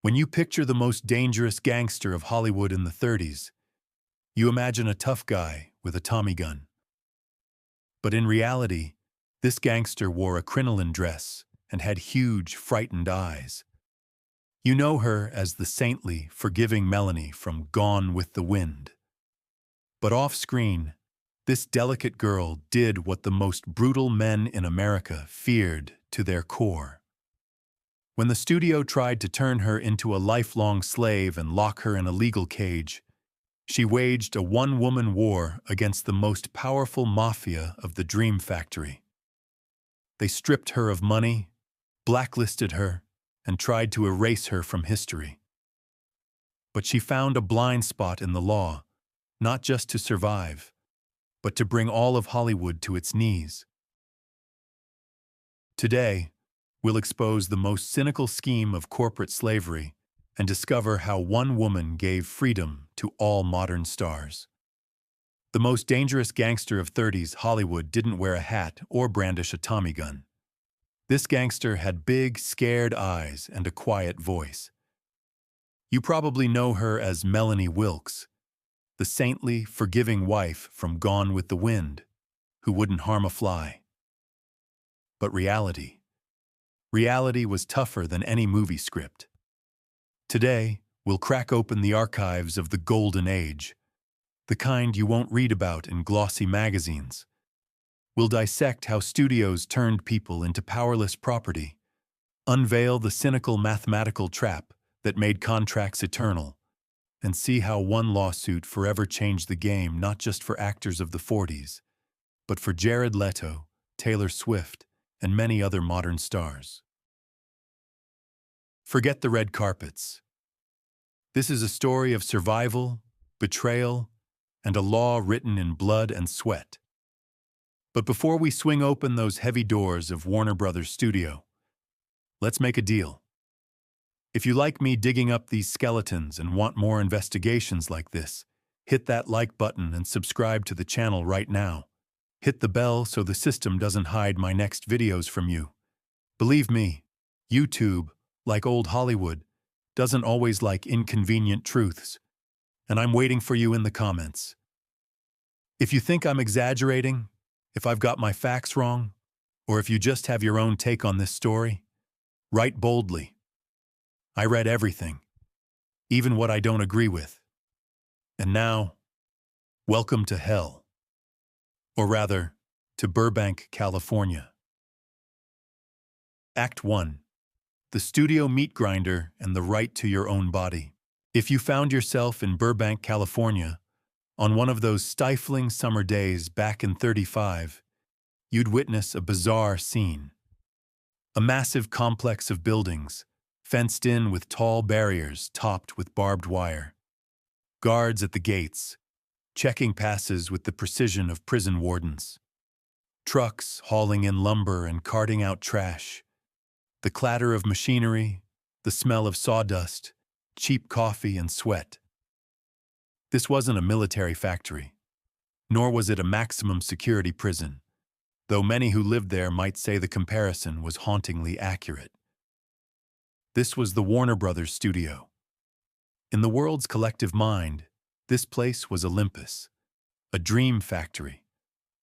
When you picture the most dangerous gangster of Hollywood in the 30s, you imagine a tough guy with a Tommy gun. But in reality, this gangster wore a crinoline dress and had huge, frightened eyes. You know her as the saintly, forgiving Melanie from Gone with the Wind. But off-screen, this delicate girl did what the most brutal men in America feared to their core. When the studio tried to turn her into a lifelong slave and lock her in a legal cage, she waged a one-woman war against the most powerful mafia of the Dream Factory. They stripped her of money, blacklisted her, and tried to erase her from history. But she found a blind spot in the law, not just to survive, but to bring all of Hollywood to its knees. Today, we'll expose the most cynical scheme of corporate slavery and discover how one woman gave freedom to all modern stars. The most dangerous gangster of 30s Hollywood didn't wear a hat or brandish a Tommy gun. This gangster had big, scared eyes and a quiet voice. You probably know her as Melanie Wilkes, the saintly, forgiving wife from Gone with the Wind, who wouldn't harm a fly. But reality was tougher than any movie script. Today, we'll crack open the archives of the Golden Age, the kind you won't read about in glossy magazines. We'll dissect how studios turned people into powerless property, unveil the cynical mathematical trap that made contracts eternal, and see how one lawsuit forever changed the game not just for actors of the 40s, but for Jared Leto, Taylor Swift, and many other modern stars. Forget the red carpets. This is a story of survival, betrayal, and a law written in blood and sweat. But before we swing open those heavy doors of Warner Brothers Studio, let's make a deal. If you like me digging up these skeletons and want more investigations like this, hit that like button and subscribe to the channel right now. Hit the bell so the system doesn't hide my next videos from you. Believe me, YouTube, like old Hollywood, doesn't always like inconvenient truths, and I'm waiting for you in the comments. If you think I'm exaggerating, if I've got my facts wrong, or if you just have your own take on this story, write boldly. I read everything, even what I don't agree with. And now, welcome to hell. Or rather, to Burbank, California. Act 1. The studio meat grinder and the right to your own body. If you found yourself in Burbank, California, on one of those stifling summer days back in '35, you'd witness a bizarre scene. A massive complex of buildings, fenced in with tall barriers topped with barbed wire. Guards at the gates, checking passes with the precision of prison wardens. Trucks hauling in lumber and carting out trash. The clatter of machinery, the smell of sawdust, cheap coffee and sweat. This wasn't a military factory, nor was it a maximum security prison, though many who lived there might say the comparison was hauntingly accurate. This was the Warner Brothers studio. In the world's collective mind, this place was Olympus, a dream factory,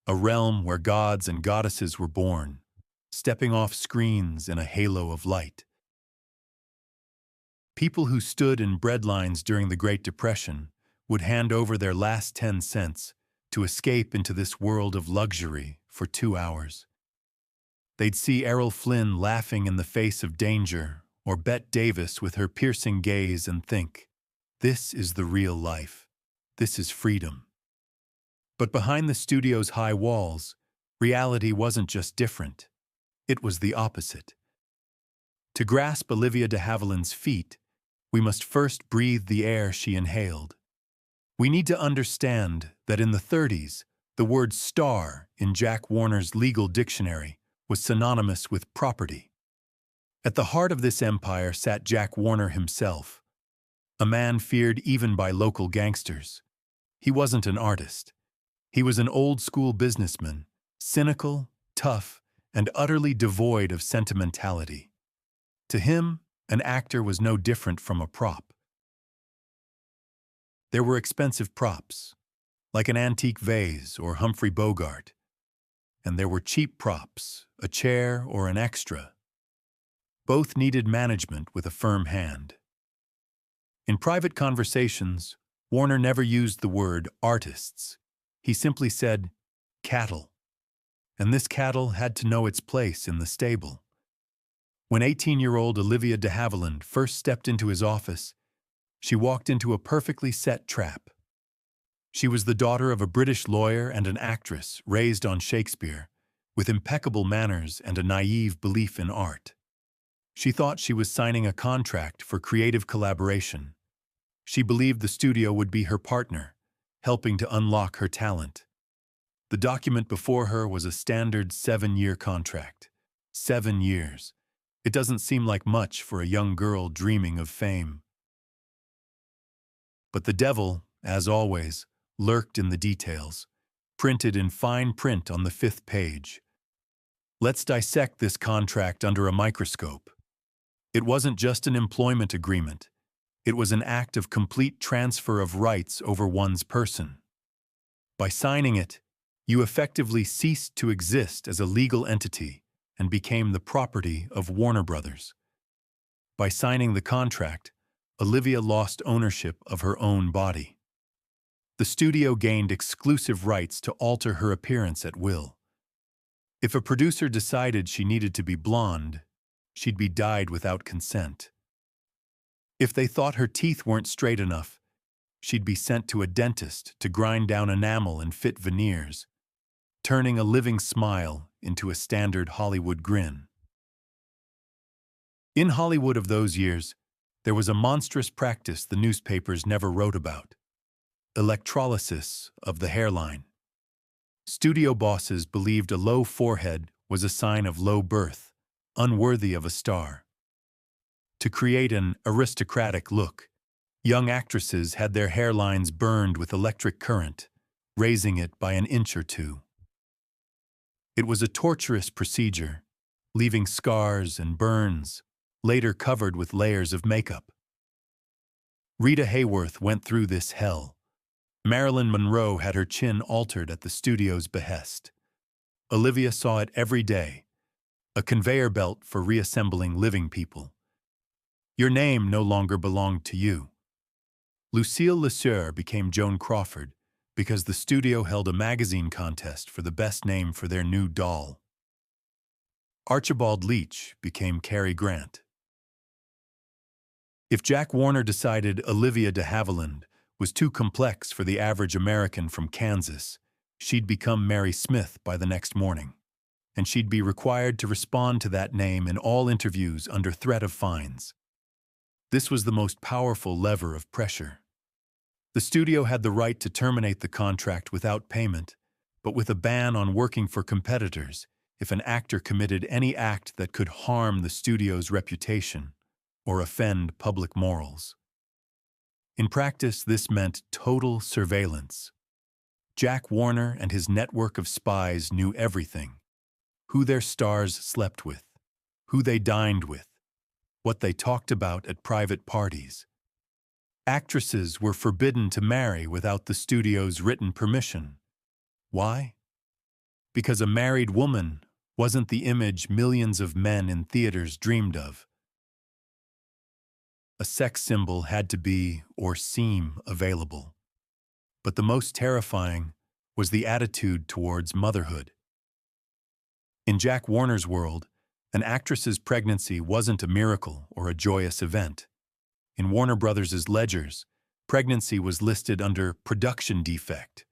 a realm where gods and goddesses were born, stepping off screens in a halo of light. People who stood in bread lines during the Great Depression would hand over their last 10 cents to escape into this world of luxury for 2 hours. They'd see Errol Flynn laughing in the face of danger, or Bette Davis with her piercing gaze and think, this is the real life. This is freedom. But behind the studio's high walls, reality wasn't just different. It was the opposite. To grasp Olivia de Havilland's feat, we must first breathe the air she inhaled. We need to understand that in the 30s, the word star in Jack Warner's legal dictionary was synonymous with property. At the heart of this empire sat Jack Warner himself, a man feared even by local gangsters. He wasn't an artist. He was an old-school businessman, cynical, tough, and utterly devoid of sentimentality. To him, An actor was no different from a prop. There were expensive props, like an antique vase or Humphrey Bogart, and there were cheap props, a chair or an extra. Both needed management with a firm hand. In private conversations, Warner never used the word artists. He simply said, cattle. And this cattle had to know its place in the stable. When 18-year-old Olivia de Havilland first stepped into his office, she walked into a perfectly set trap. She was the daughter of a British lawyer and an actress raised on Shakespeare, with impeccable manners and a naive belief in art. She thought she was signing a contract for creative collaboration. She believed the studio would be her partner, helping to unlock her talent. The document before her was a standard 7-year contract. 7 years. It doesn't seem like much for a young girl dreaming of fame. But the devil, as always, lurked in the details, printed in fine print on the 5th page. Let's dissect this contract under a microscope. It wasn't just an employment agreement. It was an act of complete transfer of rights over one's person. By signing it, you effectively ceased to exist as a legal entity and became the property of Warner Brothers. By signing the contract, Olivia lost ownership of her own body. The studio gained exclusive rights to alter her appearance at will. If a producer decided she needed to be blonde, she'd be dyed without consent. If they thought her teeth weren't straight enough, she'd be sent to a dentist to grind down enamel and fit veneers, turning a living smile into a standard Hollywood grin. In Hollywood of those years, there was a monstrous practice the newspapers never wrote about: electrolysis of the hairline. Studio bosses believed a low forehead was a sign of low birth, unworthy of a star. To create an aristocratic look, young actresses had their hairlines burned with electric current, raising it by an inch or two. It was a torturous procedure, leaving scars and burns, later covered with layers of makeup. Rita Hayworth went through this hell. Marilyn Monroe had her chin altered at the studio's behest. Olivia saw it every day, a conveyor belt for reassembling living people. Your name no longer belonged to you. Lucille Lesueur became Joan Crawford because the studio held a magazine contest for the best name for their new doll. Archibald Leach became Cary Grant. If Jack Warner decided Olivia de Havilland was too complex for the average American from Kansas, she'd become Mary Smith by the next morning, and she'd be required to respond to that name in all interviews under threat of fines. This was the most powerful lever of pressure. The studio had the right to terminate the contract without payment, but with a ban on working for competitors if an actor committed any act that could harm the studio's reputation or offend public morals. In practice, this meant total surveillance. Jack Warner and his network of spies knew everything: who their stars slept with, who they dined with, what they talked about at private parties. Actresses were forbidden to marry without the studio's written permission. Why? Because a married woman wasn't the image millions of men in theaters dreamed of. A sex symbol had to be or seem available. But the most terrifying was the attitude towards motherhood. In Jack Warner's world, an actress's pregnancy wasn't a miracle or a joyous event. In Warner Brothers' ledgers, pregnancy was listed under production defect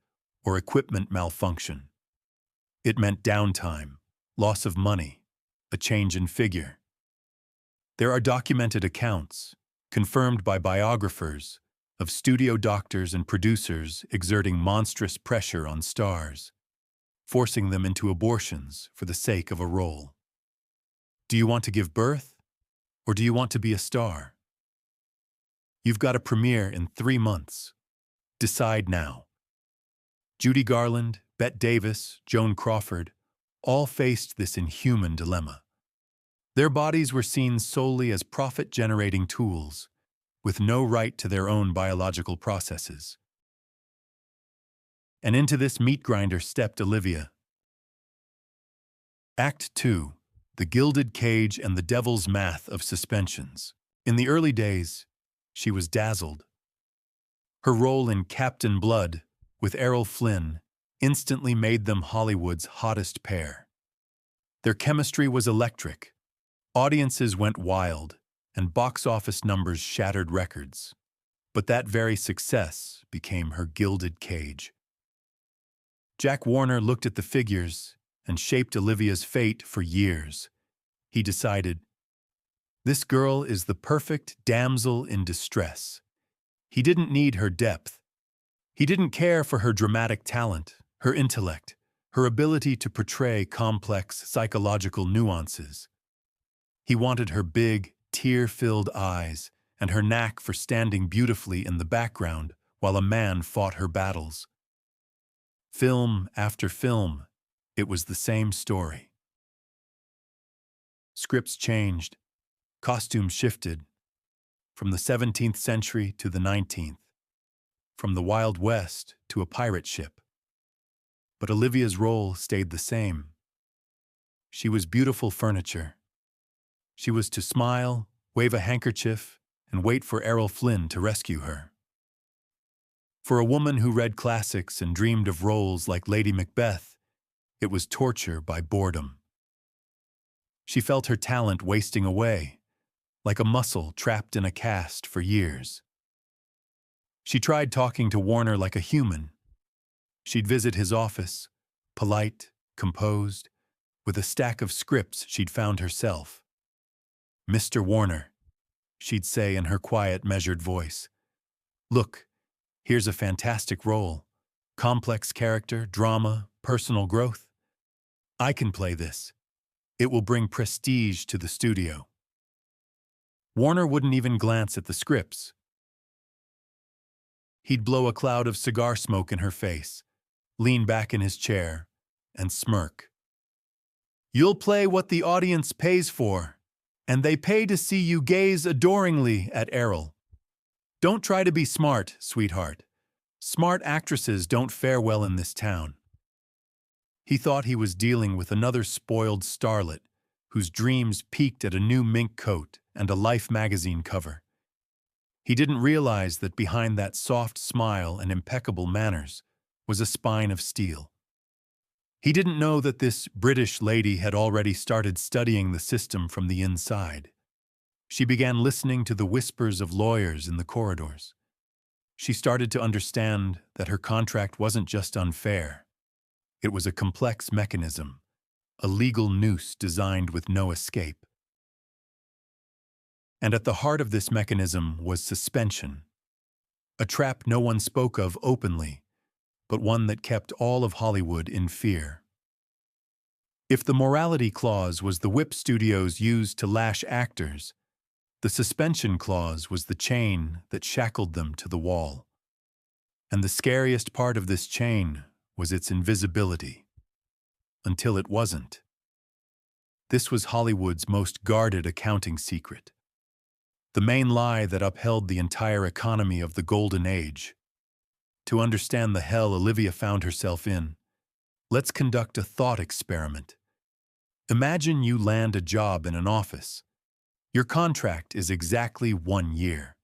or equipment malfunction. It meant downtime, loss of money, a change in figure. There are documented accounts, confirmed by biographers, of studio doctors and producers exerting monstrous pressure on stars, forcing them into abortions for the sake of a role. Do you want to give birth, or do you want to be a star? You've got a premiere in 3 months. Decide now. Judy Garland, Bette Davis, Joan Crawford all faced this inhuman dilemma. Their bodies were seen solely as profit-generating tools, with no right to their own biological processes. And into this meat grinder stepped Olivia. Act 2. The Gilded Cage and the Devil's Math of Suspensions. In the early days, she was dazzled. Her role in Captain Blood, with Errol Flynn, instantly made them Hollywood's hottest pair. Their chemistry was electric. Audiences went wild, and box office numbers shattered records. But that very success became her gilded cage. Jack Warner looked at the figures and shaped Olivia's fate for years. He decided, this girl is the perfect damsel in distress. He didn't need her depth. He didn't care for her dramatic talent, her intellect, her ability to portray complex psychological nuances. He wanted her big, tear-filled eyes and her knack for standing beautifully in the background while a man fought her battles. Film after film, it was the same story. Scripts changed, costumes shifted, from the 17th century to the 19th, from the Wild West to a pirate ship. But Olivia's role stayed the same. She was beautiful furniture. She was to smile, wave a handkerchief, and wait for Errol Flynn to rescue her. For a woman who read classics and dreamed of roles like Lady Macbeth, it was torture by boredom. She felt her talent wasting away, like a muscle trapped in a cast for years. She tried talking to Warner like a human. She'd visit his office, polite, composed, with a stack of scripts she'd found herself. "Mr. Warner," she'd say in her quiet, measured voice. "Look, here's a fantastic role. Complex character, drama, personal growth. I can play this. It will bring prestige to the studio." Warner wouldn't even glance at the scripts. He'd blow a cloud of cigar smoke in her face, lean back in his chair, and smirk. "You'll play what the audience pays for, and they pay to see you gaze adoringly at Errol. Don't try to be smart, sweetheart. Smart actresses don't fare well in this town." He thought he was dealing with another spoiled starlet whose dreams peaked at a new mink coat and a Life magazine cover. He didn't realize that behind that soft smile and impeccable manners was a spine of steel. He didn't know that this British lady had already started studying the system from the inside. She began listening to the whispers of lawyers in the corridors. She started to understand that her contract wasn't just unfair. It was a complex mechanism, a legal noose designed with no escape. And at the heart of this mechanism was suspension, a trap no one spoke of openly, but one that kept all of Hollywood in fear. If the morality clause was the whip studios used to lash actors, the suspension clause was the chain that shackled them to the wall. And the scariest part of this chain was its invisibility. Until it wasn't. This was Hollywood's most guarded accounting secret. The main lie that upheld the entire economy of the Golden Age. To understand the hell Olivia found herself in, let's conduct a thought experiment. Imagine you land a job in an office. Your contract is exactly 1 year.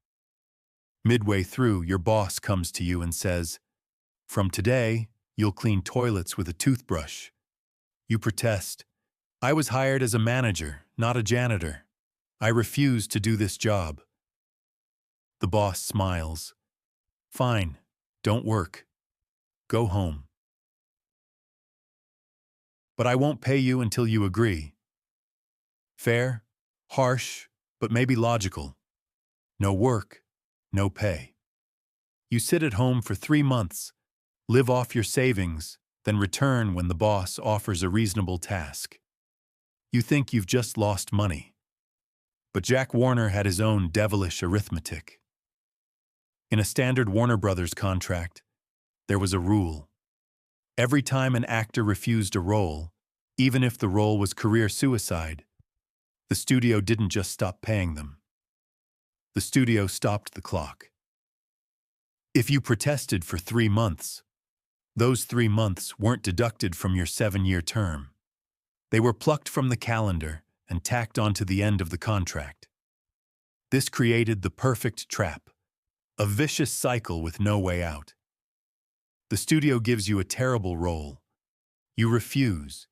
Midway through, your boss comes to you and says, "From today, you'll clean toilets with a toothbrush." You protest, "I was hired as a manager, not a janitor. I refuse to do this job." The boss smiles. "Fine, don't work. Go home. But I won't pay you until you agree." Fair, harsh, but maybe logical. No work, no pay. You sit at home for 3 months, live off your savings, then return when the boss offers a reasonable task. You think you've just lost money. But Jack Warner had his own devilish arithmetic. In a standard Warner Brothers contract, there was a rule. Every time an actor refused a role, even if the role was career suicide, The studio didn't just stop paying them. The studio stopped the clock. If you protested for 3 months, those 3 months weren't deducted from your 7-year term. They were plucked from the calendar and tacked onto the end of the contract. This created the perfect trap, a vicious cycle with no way out. The studio gives you a terrible role. You refuse.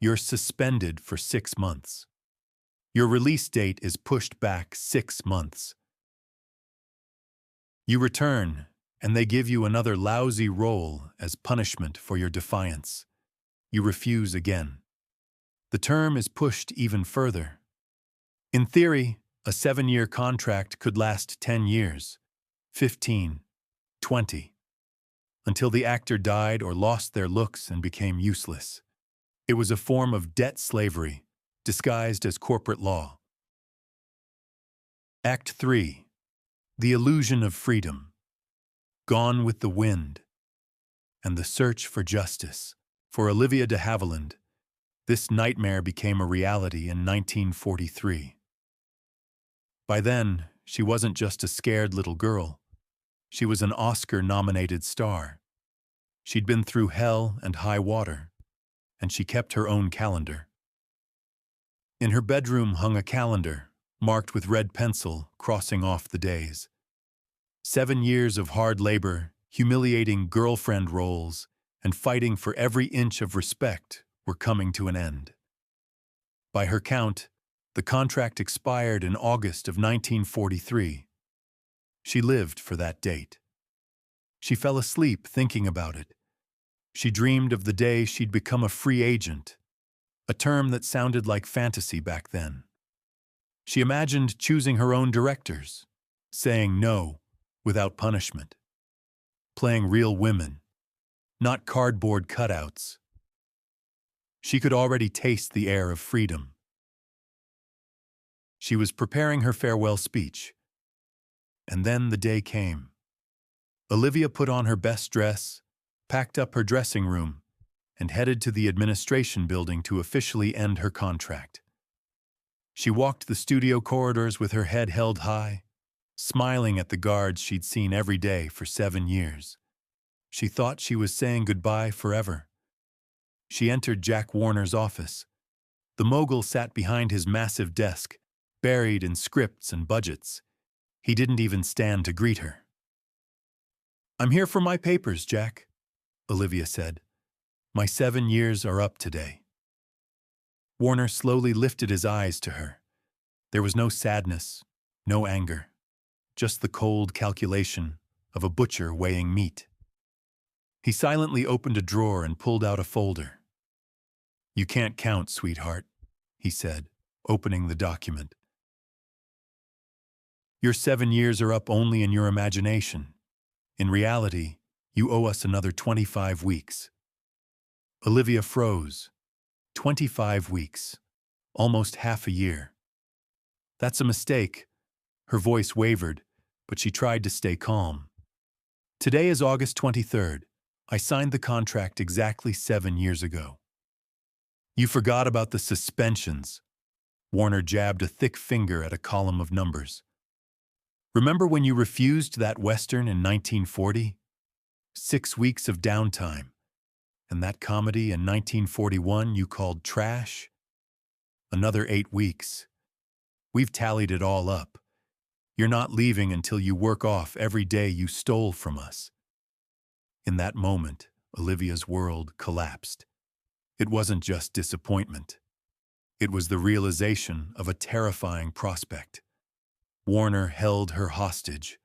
You're suspended for 6 months. Your release date is pushed back 6 months. You return, and they give you another lousy role as punishment for your defiance. You refuse again. The term is pushed even further. In theory, a 7-year contract could last 10 years, 15, 20, until the actor died or lost their looks and became useless. It was a form of debt slavery, disguised as corporate law. Act 3. The Illusion of Freedom. Gone with the Wind. And the Search for Justice. For Olivia de Havilland, this nightmare became a reality in 1943. By then, she wasn't just a scared little girl. She was an Oscar-nominated star. She'd been through hell and high water, and she kept her own calendar. In her bedroom hung a calendar, marked with red pencil, crossing off the days. 7 years of hard labor, humiliating girlfriend roles, and fighting for every inch of respect were coming to an end. By her count, the contract expired in August of 1943. She lived for that date. She fell asleep thinking about it. She dreamed of the day she'd become a free agent, a term that sounded like fantasy back then. She imagined choosing her own directors, saying no without punishment, playing real women, not cardboard cutouts. She could already taste the air of freedom. She was preparing her farewell speech, and then the day came. Olivia put on her best dress, packed up her dressing room, and headed to the administration building to officially end her contract. She walked the studio corridors with her head held high, smiling at the guards she'd seen every day for 7 years. She thought she was saying goodbye forever. She entered Jack Warner's office. The mogul sat behind his massive desk, buried in scripts and budgets. He didn't even stand to greet her. "I'm here for my papers, Jack," Olivia said. "My 7 years are up today." Warner slowly lifted his eyes to her. There was no sadness, no anger, just the cold calculation of a butcher weighing meat. He silently opened a drawer and pulled out a folder. "You can't count, sweetheart," he said, opening the document. "Your 7 years are up only in your imagination. In reality, you owe us another 25 weeks. Olivia froze. 25 weeks. Almost half a year. "That's a mistake." Her voice wavered, but she tried to stay calm. "Today is August 23rd. I signed the contract exactly 7 years ago." "You forgot about the suspensions." Warner jabbed a thick finger at a column of numbers. "Remember when you refused that Western in 1940? 6 weeks of downtime. And that comedy in 1941 you called trash? Another 8 weeks. We've tallied it all up. You're not leaving until you work off every day you stole from us." In that moment, Olivia's world collapsed. It wasn't just disappointment. It was the realization of a terrifying prospect. Warner held her hostage.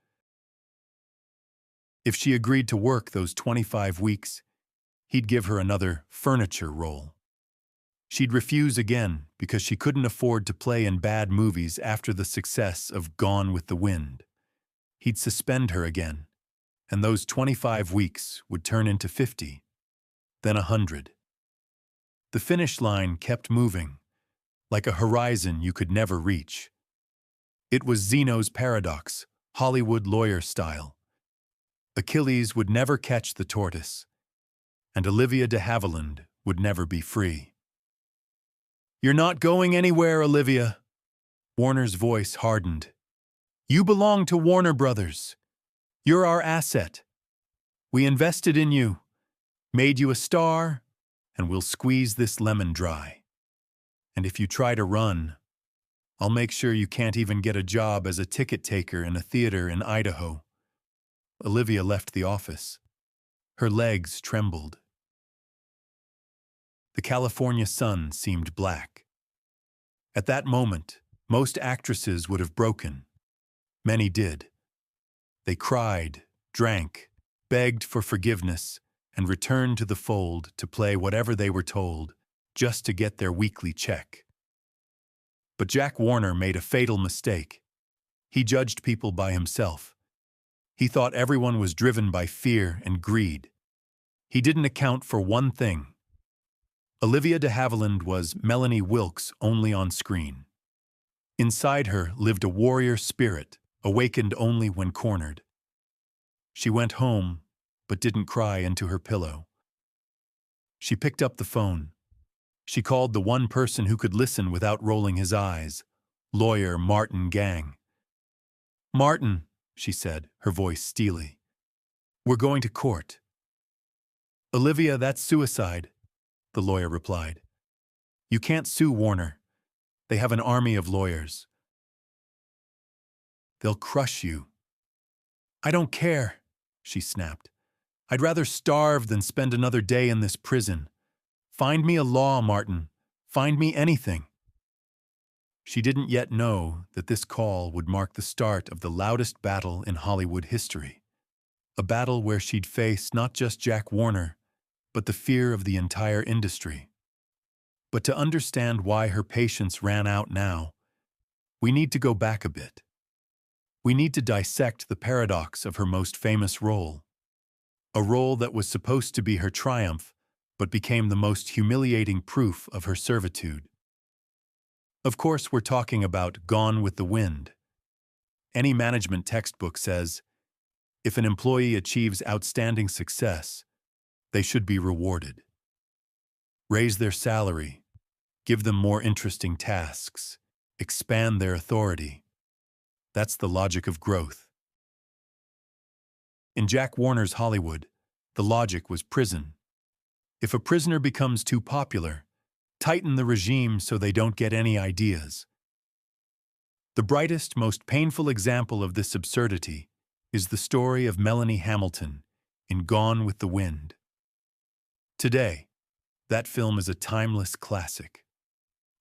If she agreed to work those 25 weeks, he'd give her another furniture role. She'd refuse again because she couldn't afford to play in bad movies after the success of Gone with the Wind. He'd suspend her again, and those 25 weeks would turn into 50, then 100. The finish line kept moving, like a horizon you could never reach. It was Zeno's paradox, Hollywood lawyer style. Achilles would never catch the tortoise, and Olivia de Havilland would never be free. You're not going anywhere, Olivia. Warner's voice hardened. You belong to Warner Brothers. You're our asset. We invested in you, made you a star, and we'll squeeze this lemon dry. And if you try to run, I'll make sure you can't even get a job as a ticket taker in a theater in Idaho. Olivia left the office. Her legs trembled. The California sun seemed black. At that moment, most actresses would have broken. Many did. They cried, drank, begged for forgiveness, and returned to the fold to play whatever they were told, just to get their weekly check. But Jack Warner made a fatal mistake. He judged people by himself. He thought everyone was driven by fear and greed. He didn't account for one thing. Olivia de Havilland was Melanie Wilkes only on screen. Inside her lived a warrior spirit, awakened only when cornered. She went home, but didn't cry into her pillow. She picked up the phone. She called the one person who could listen without rolling his eyes, lawyer Martin Gang. Martin, she said, her voice steely. We're going to court. Olivia, that's suicide, the lawyer replied. You can't sue Warner. They have an army of lawyers. They'll crush you. I don't care, she snapped. I'd rather starve than spend another day in this prison. Find me a law, Martin. Find me anything. She didn't yet know that this call would mark the start of the loudest battle in Hollywood history. A battle where she'd face not just Jack Warner, but the fear of the entire industry. But to understand why her patience ran out now, we need to go back a bit. We need to dissect the paradox of her most famous role. A role that was supposed to be her triumph, but became the most humiliating proof of her servitude. Of course, we're talking about Gone with the Wind. Any management textbook says, if an employee achieves outstanding success, they should be rewarded. Raise their salary, give them more interesting tasks, expand their authority. That's the logic of growth. In Jack Warner's Hollywood, the logic was prison. If a prisoner becomes too popular, tighten the regime so they don't get any ideas. The brightest, most painful example of this absurdity is the story of Melanie Hamilton in Gone with the Wind. Today, that film is a timeless classic.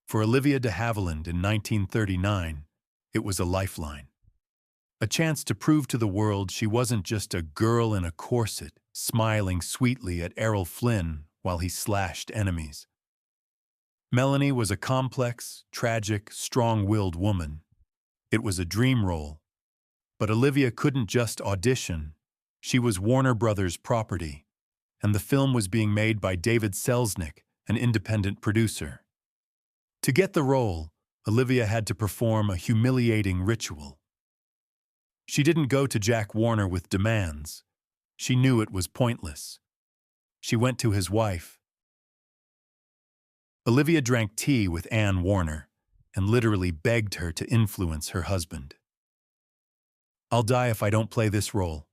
For Olivia de Havilland in 1939, it was a lifeline. A chance to prove to the world she wasn't just a girl in a corset, smiling sweetly at Errol Flynn while he slashed enemies. Melanie was a complex, tragic, strong-willed woman. It was a dream role. But Olivia couldn't just audition. She was Warner Brothers' property, and the film was being made by David Selznick, an independent producer. To get the role, Olivia had to perform a humiliating ritual. She didn't go to Jack Warner with demands. She knew it was pointless. She went to his wife. Olivia drank tea with Anne Warner and literally begged her to influence her husband. I'll die if I don't play this role,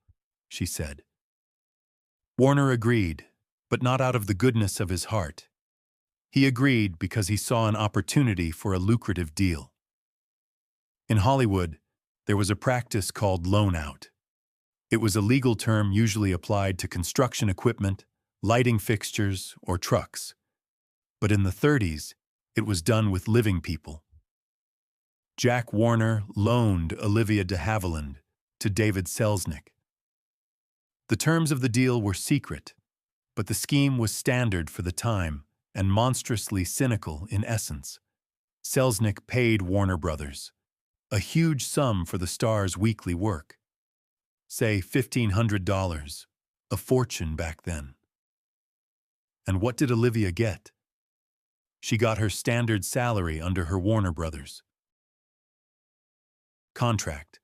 she said. Warner agreed, but not out of the goodness of his heart. He agreed because he saw an opportunity for a lucrative deal. In Hollywood, there was a practice called loan-out. It was a legal term usually applied to construction equipment, lighting fixtures, or trucks. But in the 30s, it was done with living people. Jack Warner loaned Olivia de Havilland to David Selznick. The terms of the deal were secret, but the scheme was standard for the time and monstrously cynical in essence. Selznick paid Warner Brothers a huge sum for the star's weekly work. Say $1,500, a fortune back then. And what did Olivia get? She got her standard salary under her Warner Brothers contract,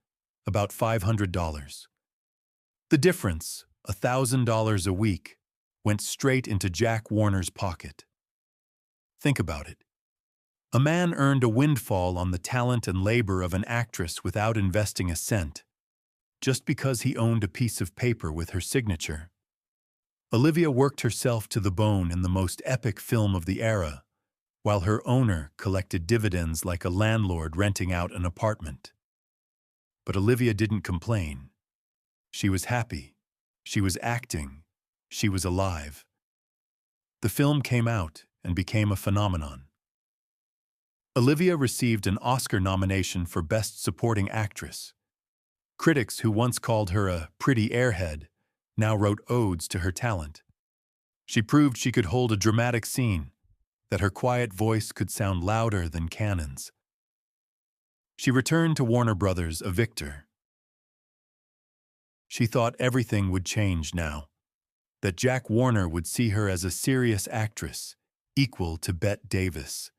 about $500. The difference, $1,000 a week, went straight into Jack Warner's pocket. Think about it. A man earned a windfall on the talent and labor of an actress without investing a cent, just because he owned a piece of paper with her signature. Olivia worked herself to the bone in the most epic film of the era, while her owner collected dividends like a landlord renting out an apartment. But Olivia didn't complain. She was happy. She was acting. She was alive. The film came out and became a phenomenon. Olivia received an Oscar nomination for Best Supporting Actress. Critics who once called her a pretty airhead now wrote odes to her talent. She proved she could hold a dramatic scene, that her quiet voice could sound louder than cannons. She returned to Warner Brothers a victor. She thought everything would change now, that Jack Warner would see her as a serious actress, equal to Bette Davis,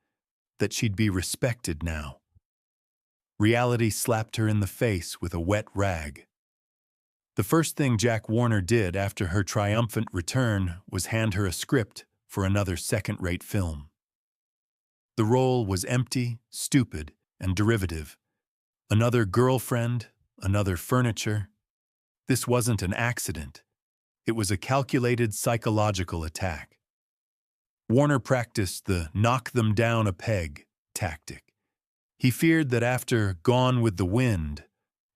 that she'd be respected now. Reality slapped her in the face with a wet rag. The first thing Jack Warner did after her triumphant return was hand her a script for another second-rate film. The role was empty, stupid, and derivative. Another girlfriend, another furniture. This wasn't an accident. It was a calculated psychological attack. Warner practiced the knock them down a peg tactic. He feared that after Gone with the Wind,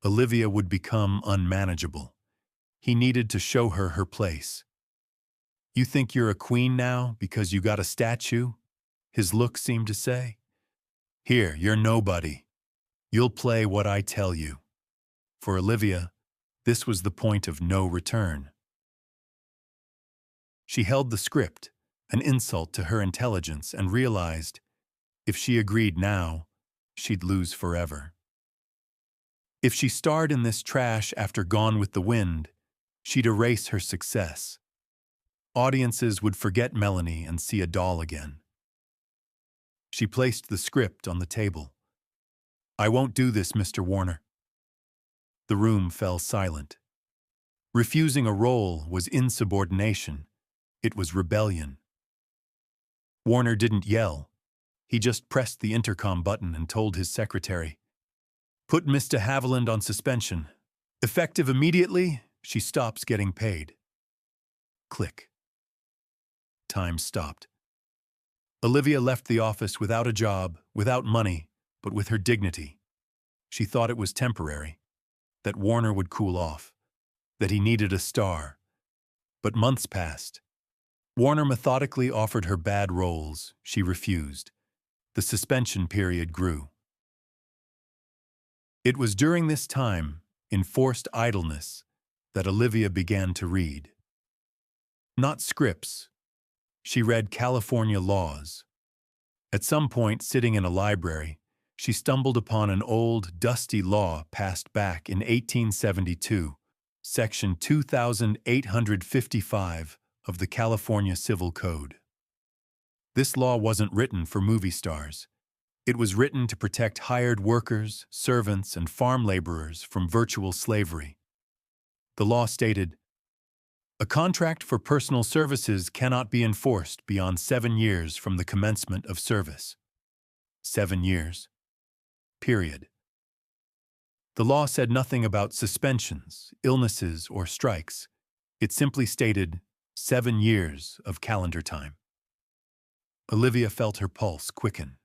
Olivia would become unmanageable. He needed to show her her place. "You think you're a queen now because you got a statue?" his look seemed to say. "Here, you're nobody. You'll play what I tell you." For Olivia, this was the point of no return. She held the script, an insult to her intelligence, and realized, if she agreed now, she'd lose forever. If she starred in this trash after Gone with the Wind, she'd erase her success. Audiences would forget Melanie and see a doll again. She placed the script on the table. "I won't do this, Mr. Warner." The room fell silent. Refusing a role was insubordination. It was rebellion. Warner didn't yell. He just pressed the intercom button and told his secretary, "Put Miss de Havilland on suspension. Effective immediately, she stops getting paid." Click. Time stopped. Olivia left the office without a job, without money, but with her dignity. She thought it was temporary, that Warner would cool off, that he needed a star. But months passed. Warner methodically offered her bad roles. She refused. The suspension period grew. It was during this time, in forced idleness, that Olivia began to read. Not scripts. She read California laws. At some point, sitting in a library, she stumbled upon an old, dusty law passed back in 1872, Section 2855 of the California Civil Code. This law wasn't written for movie stars. It was written to protect hired workers, servants, and farm laborers from virtual slavery. The law stated, "A contract for personal services cannot be enforced beyond 7 years from the commencement of service." 7 years. Period. The law said nothing about suspensions, illnesses, or strikes. It simply stated 7 years of calendar time. Olivia felt her pulse quicken.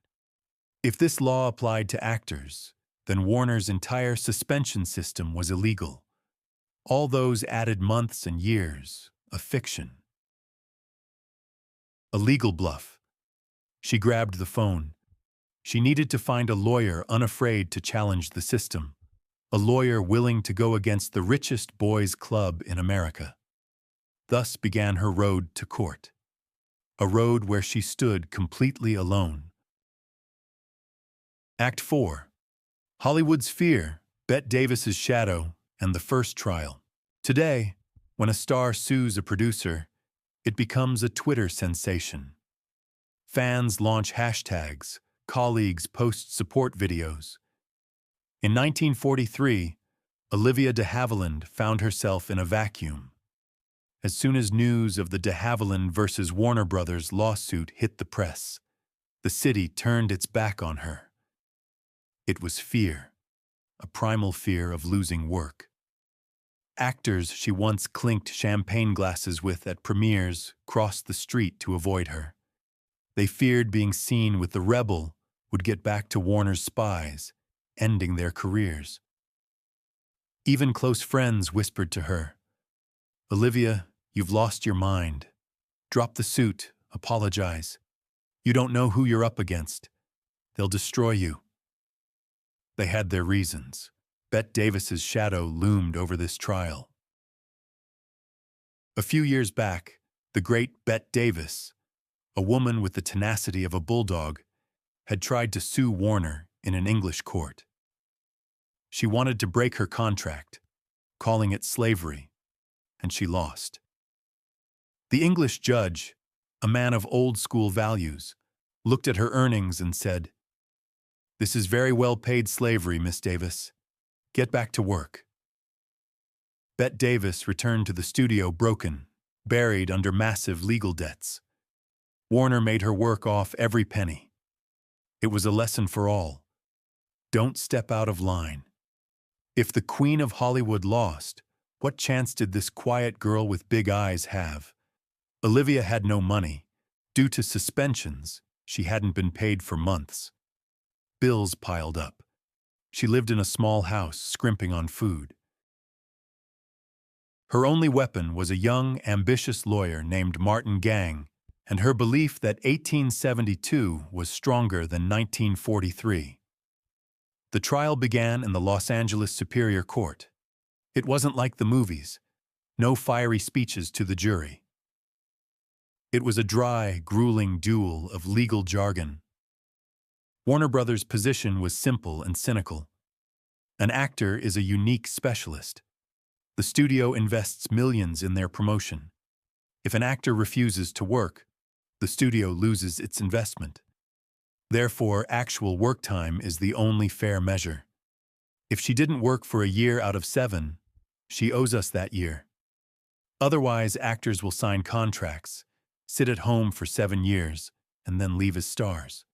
If this law applied to actors, then Warner's entire suspension system was illegal. All those added months and years, a fiction. A legal bluff. She grabbed the phone. She needed to find a lawyer unafraid to challenge the system, a lawyer willing to go against the richest boys' club in America. Thus began her road to court, a road where she stood completely alone. Act 4. Hollywood's Fear, Bette Davis's Shadow, and the First Trial. Today, when a star sues a producer, it becomes a Twitter sensation. Fans launch hashtags, colleagues post support videos. In 1943, Olivia de Havilland found herself in a vacuum. As soon as news of the de Havilland versus Warner Brothers lawsuit hit the press, The city turned its back on her. It was fear, a primal fear of losing work. Actors she once clinked champagne glasses with at premieres crossed the street to avoid her. They feared being seen with the rebel would get back to Warner's spies, ending their careers. Even close friends whispered to her, "Olivia, you've lost your mind. Drop the suit, apologize. You don't know who you're up against. They'll destroy you." They had their reasons. Bette Davis's shadow loomed over this trial. A few years back, the great Bette Davis, a woman with the tenacity of a bulldog, had tried to sue Warner in an English court. She wanted to break her contract, calling it slavery, and she lost. The English judge, a man of old-school values, looked at her earnings and said, "This is very well-paid slavery, Miss Davis. Get back to work." Bette Davis returned to the studio broken, buried under massive legal debts. Warner made her work off every penny. It was a lesson for all. Don't step out of line. If the Queen of Hollywood lost, what chance did this quiet girl with big eyes have? Olivia had no money. Due to suspensions, she hadn't been paid for months. Bills piled up. She lived in a small house, scrimping on food. Her only weapon was a young, ambitious lawyer named Martin Gang, and her belief that 1872 was stronger than 1943. The trial began in the Los Angeles Superior Court. It wasn't like the movies. No fiery speeches to the jury. It was a dry, grueling duel of legal jargon. Warner Brothers' position was simple and cynical. An actor is a unique specialist. The studio invests millions in their promotion. If an actor refuses to work, the studio loses its investment. Therefore, actual work time is the only fair measure. If she didn't work for a year out of 7, she owes us that year. Otherwise, actors will sign contracts, sit at home for 7 years, and then leave as stars.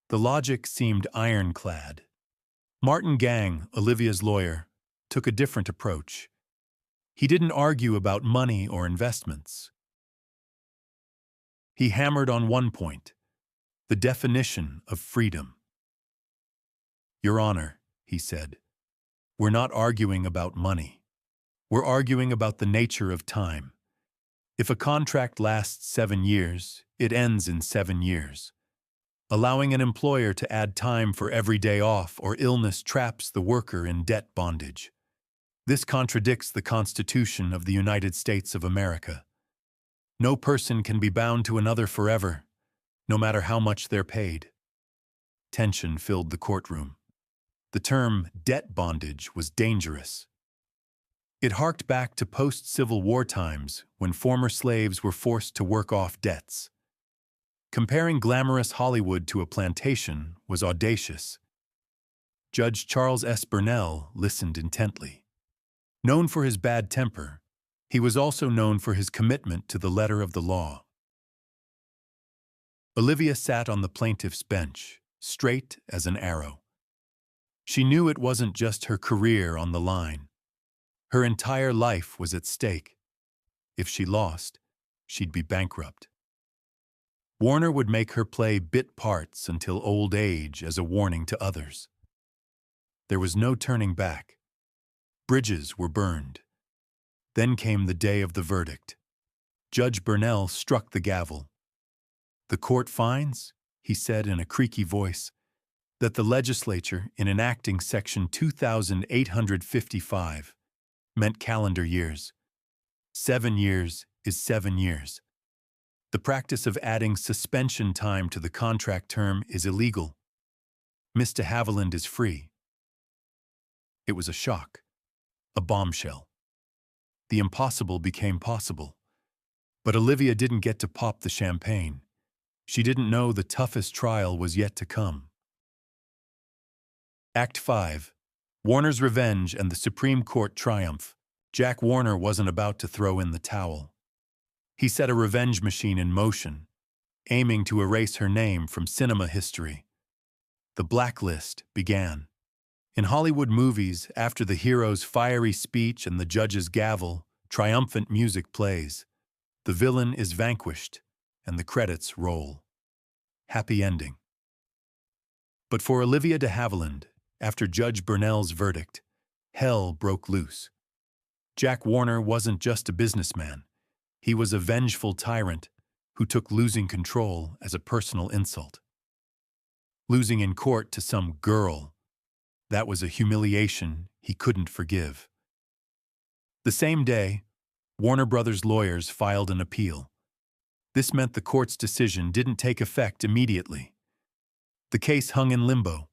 The logic seemed ironclad. Martin Gang, Olivia's lawyer, took a different approach. He didn't argue about money or investments. He hammered on one point, the definition of freedom. "Your Honor," he said, "we're not arguing about money. We're arguing about the nature of time. If a contract lasts 7 years, it ends in 7 years. Allowing an employer to add time for every day off or illness traps the worker in debt bondage. This contradicts the Constitution of the United States of America. No person can be bound to another forever, no matter how much they're paid." Tension filled the courtroom. The term debt bondage was dangerous. It harked back to post-Civil War times when former slaves were forced to work off debts. Comparing glamorous Hollywood to a plantation was audacious. Judge Charles S. Burnell listened intently. Known for his bad temper, he was also known for his commitment to the letter of the law. Olivia sat on the plaintiff's bench, straight as an arrow. She knew it wasn't just her career on the line. Her entire life was at stake. If she lost, she'd be bankrupt. Warner would make her play bit parts until old age as a warning to others. There was no turning back. Bridges were burned. Then came the day of the verdict. Judge Burnell struck the gavel. "The court finds," he said in a creaky voice, "that the legislature, in enacting Section 2855, meant calendar years. 7 years is 7 years. The practice of adding suspension time to the contract term is illegal. Miss de Havilland is free." It was a shock, a bombshell. The impossible became possible. But Olivia didn't get to pop the champagne. She didn't know the toughest trial was yet to come. Act 5. Warner's Revenge and the Supreme Court Triumph. Jack Warner wasn't about to throw in the towel. He set a revenge machine in motion. aiming to erase her name from cinema history. The blacklist began. In Hollywood movies, after the hero's fiery speech and the judge's gavel, triumphant music plays. The villain is vanquished, and the credits roll. Happy ending. But for Olivia de Havilland, after Judge Burnell's verdict, hell broke loose. Jack Warner wasn't just a businessman. He was a vengeful tyrant who took losing control as a personal insult. Losing in court to some girl, that was a humiliation he couldn't forgive. The same day, Warner Brothers lawyers filed an appeal. This meant the court's decision didn't take effect immediately. The case hung in limbo.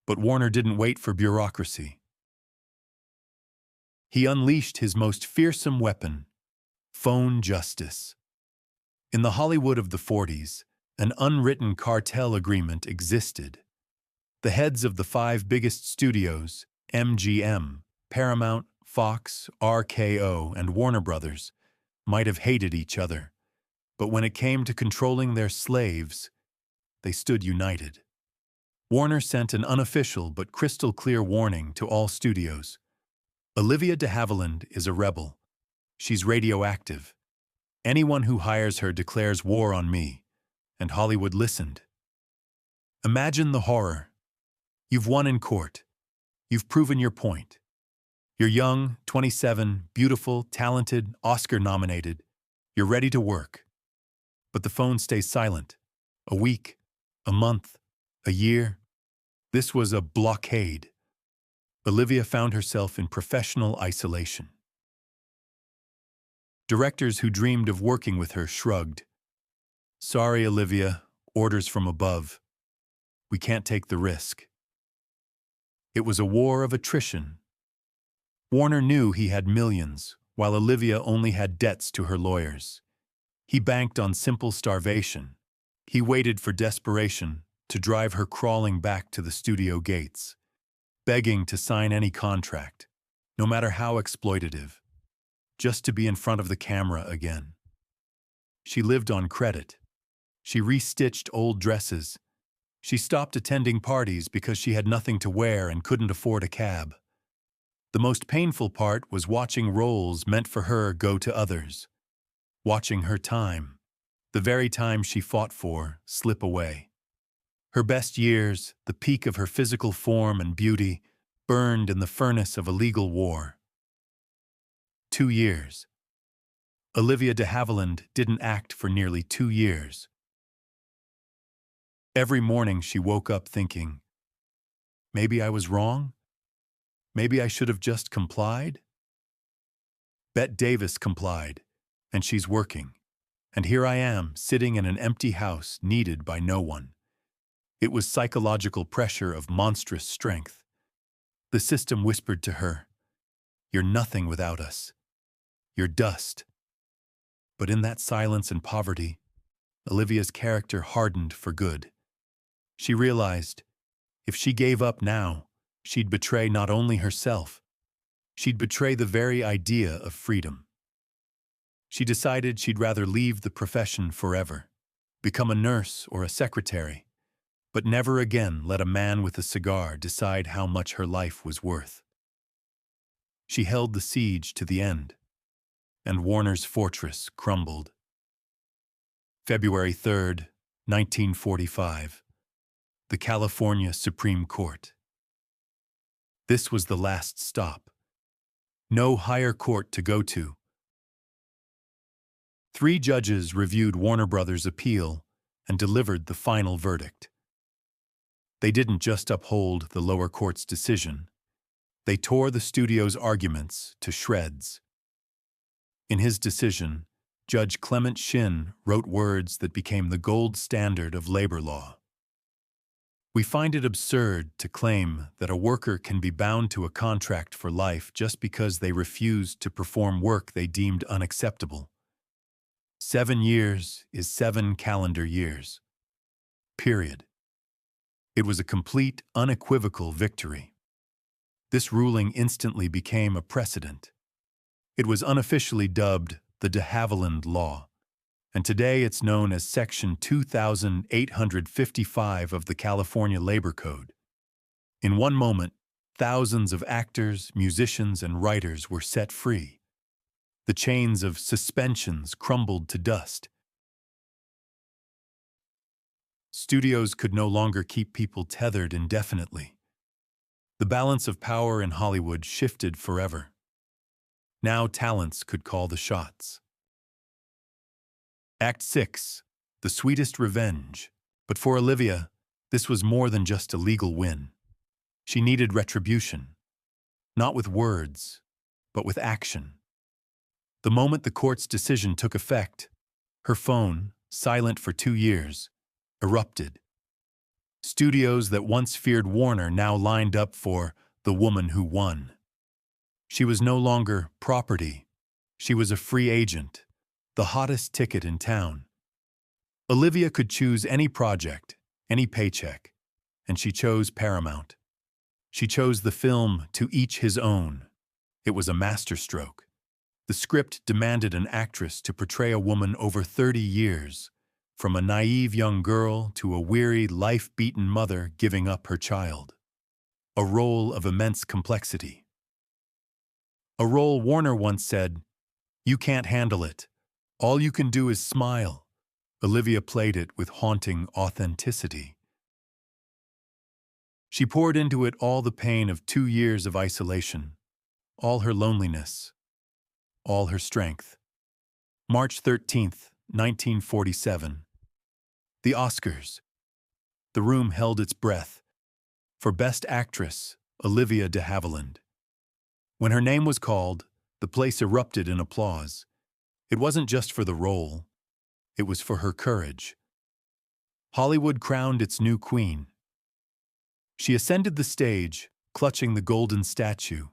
But Warner didn't wait for bureaucracy. He unleashed his most fearsome weapon, phone justice. In the Hollywood of the 40s, an unwritten cartel agreement existed. The heads of the 5 biggest studios, MGM, Paramount, Fox, RKO, and Warner Brothers, might have hated each other, but when it came to controlling their slaves, they stood united. Warner sent an unofficial but crystal-clear warning to all studios. Olivia de Havilland is a rebel. She's radioactive. Anyone who hires her declares war on me. And Hollywood listened. Imagine the horror. You've won in court. You've proven your point. You're young, 27, beautiful, talented, Oscar-nominated. You're ready to work. But the phone stays silent. A week, a month, a year. This was a blockade. Olivia found herself in professional isolation. Directors who dreamed of working with her shrugged. Sorry, Olivia, orders from above. We can't take the risk. It was a war of attrition. Warner knew he had millions, while Olivia only had debts to her lawyers. He banked on simple starvation. He waited for desperation to drive her crawling back to the studio gates, begging to sign any contract, no matter how exploitative, just to be in front of the camera again. She lived on credit. She restitched old dresses. She stopped attending parties because she had nothing to wear and couldn't afford a cab. The most painful part was watching roles meant for her go to others. Watching her time, the very time she fought for, slip away. Her best years, the peak of her physical form and beauty, burned in the furnace of a legal war. 2 years. Olivia de Havilland didn't act for nearly 2 years. Every morning she woke up thinking, maybe I was wrong? Maybe I should have just complied? Bette Davis complied, and she's working. And here I am, sitting in an empty house, needed by no one. It was psychological pressure of monstrous strength. The system whispered to her, "You're nothing without us. You're dust." But in that silence and poverty, Olivia's character hardened for good. She realized, if she gave up now, she'd betray not only herself, she'd betray the very idea of freedom. She decided she'd rather leave the profession forever, become a nurse or a secretary, but never again let a man with a cigar decide how much her life was worth. She held the siege to the end, and Warner's fortress crumbled. February 3rd, 1945. The California Supreme Court. This was the last stop. No higher court to go to. 3 judges reviewed Warner Brothers' appeal and delivered the final verdict. They didn't just uphold the lower court's decision. They tore the studio's arguments to shreds. In his decision, Judge Clement Shin wrote words that became the gold standard of labor law. We find it absurd to claim that a worker can be bound to a contract for life just because they refused to perform work they deemed unacceptable. 7 years is 7 calendar years. Period. It was a complete, unequivocal victory. This ruling instantly became a precedent. It was unofficially dubbed the de Havilland Law. and today it's known as Section 2855 of the California Labor Code. In one moment, thousands of actors, musicians, and writers were set free. The chains of suspensions crumbled to dust. Studios could no longer keep people tethered indefinitely. The balance of power in Hollywood shifted forever. Now talents could call the shots. Act 6, The Sweetest Revenge. But for Olivia, this was more than just a legal win. She needed retribution, not with words, but with action. The moment the court's decision took effect, her phone, silent for 2 years, erupted. Studios that once feared Warner now lined up for the woman who won. She was no longer property. She was a free agent, the hottest ticket in town. Olivia could choose any project, any paycheck, and she chose Paramount. She chose the film To Each His Own. It was a masterstroke. The script demanded an actress to portray a woman over 30 years, from a naive young girl to a weary, life-beaten mother giving up her child. A role of immense complexity. A role Warner once said, "You can't handle it. All you can do is smile." Olivia played it with haunting authenticity. She poured into it all the pain of 2 years of isolation, all her loneliness, all her strength. March 13th, 1947. The Oscars. The room held its breath. For Best Actress, Olivia de Havilland. When her name was called, the place erupted in applause. It wasn't just for the role. It was for her courage. Hollywood crowned its new queen. She ascended the stage, clutching the golden statue.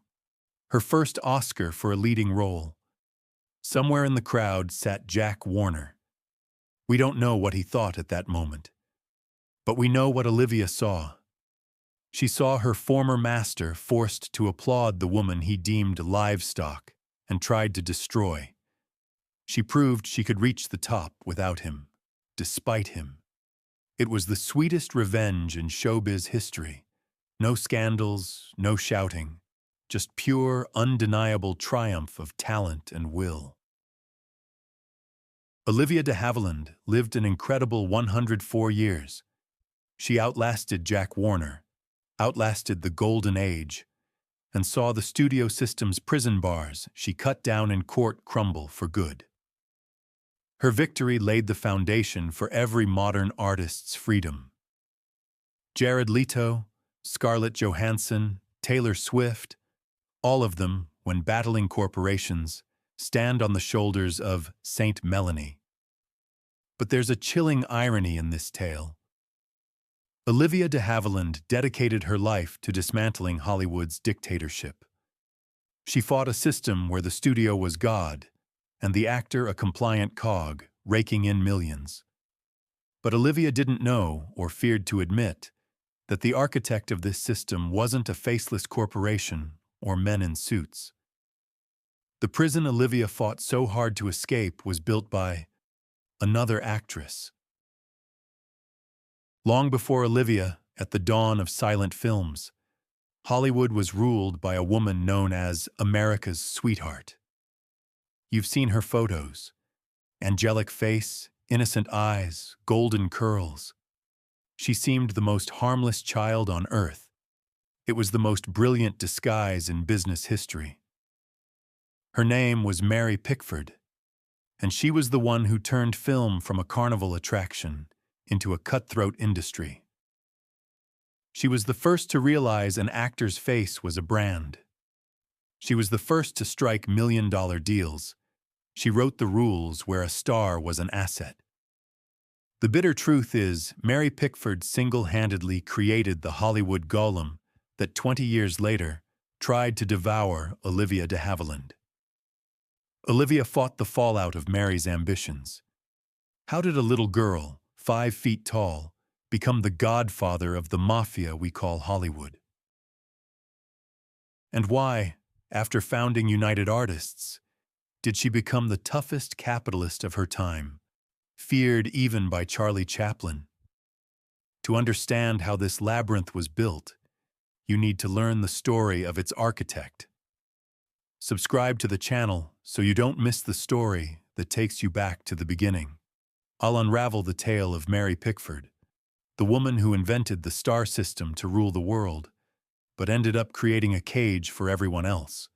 Her first Oscar for a leading role. Somewhere in the crowd sat Jack Warner. We don't know what he thought at that moment. But we know what Olivia saw. She saw her former master forced to applaud the woman he deemed livestock and tried to destroy. She proved she could reach the top without him, despite him. It was the sweetest revenge in showbiz history. No scandals, no shouting, just pure, undeniable triumph of talent and will. Olivia de Havilland lived an incredible 104 years. She outlasted Jack Warner, outlasted the Golden Age, and saw the studio system's prison bars she cut down in court crumble for good. Her victory laid the foundation for every modern artist's freedom. Jared Leto, Scarlett Johansson, Taylor Swift, all of them, when battling corporations, stand on the shoulders of Saint Melanie. But there's a chilling irony in this tale. Olivia de Havilland dedicated her life to dismantling Hollywood's dictatorship. She fought a system where the studio was God, and the actor a compliant cog, raking in millions. But Olivia didn't know, or feared to admit, that the architect of this system wasn't a faceless corporation or men in suits. The prison Olivia fought so hard to escape was built by another actress. Long before Olivia, at the dawn of silent films, Hollywood was ruled by a woman known as America's sweetheart. You've seen her photos. Angelic face, innocent eyes, golden curls. She seemed the most harmless child on earth. It was the most brilliant disguise in business history. Her name was Mary Pickford, and she was the one who turned film from a carnival attraction into a cutthroat industry. She was the first to realize an actor's face was a brand. She was the first to strike million-dollar deals. She wrote the rules where a star was an asset. The bitter truth is, Mary Pickford single-handedly created the Hollywood golem that 20 years later tried to devour Olivia de Havilland. Olivia fought the fallout of Mary's ambitions. How did a little girl, 5 feet tall, become the godfather of the Mafia we call Hollywood? And why, after founding United Artists, did she become the toughest capitalist of her time, feared even by Charlie Chaplin. To understand how this labyrinth was built, you need to learn the story of its architect. Subscribe to the channel so you don't miss the story that takes you back to the beginning. I'll unravel the tale of Mary Pickford, the woman who invented the star system to rule the world, but ended up creating a cage for everyone else.